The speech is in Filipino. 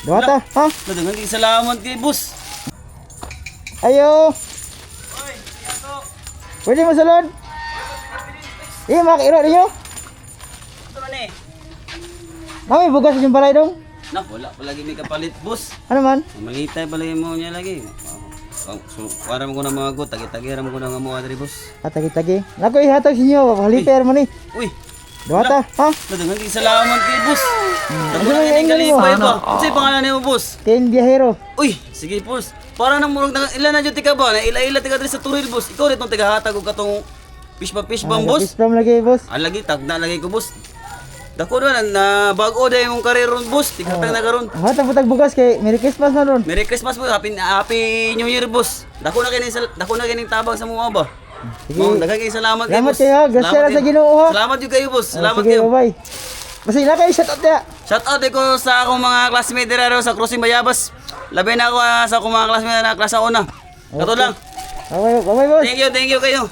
Duwata, ha? Dadangan kay salamat kay boss. Ayo. Oy, siyato. Pwede mo salon? Iya, makakiro ninyo. Ito man eh. Kami bugas yung balay dong. Nah, wala pa lagi may kapalit, boss. Ano man? Mangitay pala mo niya lagi. Para mo ko na mga gut, tagi-tagi ram ko na nga mo adri, boss. Tagi-tagi. Nako ihatag sa inyo, haliper mo ni. Uy, Duwata, ha? dadangan kay salamat kay boss. Ano Dadangan yung kay ano kalipay mo? ba? Unsay pangalan nimo, boss? Ken Biyahero. Uy, sige, boss. Para nang murag na ilan na jud tika ba? Na ila-ila tika diri sa turil, boss. Ikaw ritong tigahatag og katong fish bang, boss. From lagi, boss. Ang lagi tagna lagi ko, boss. Dako na bago day imong career ron, boss. Tigatag na karon. Hatag bugas kay Merry Christmas man ron. Merry Christmas, boss. Happy New Year, boss. Dako na kini tabang sa mga ba. Sige. Mo, daghang kay salamat kay Salamat boss. kayo, ha. Grasya Salamat lang sa kayo. Ginoo, ha. Salamat jud kayo, boss. Salamat Sige, kayo. bye. Basta ina kayo, shout out ya. Shout out ko sa akong mga classmate dito sa Crossing Bayabas. Labi na ako sa akong mga classmate na klase una. Kato lang. Bye, boss. Thank you kayo.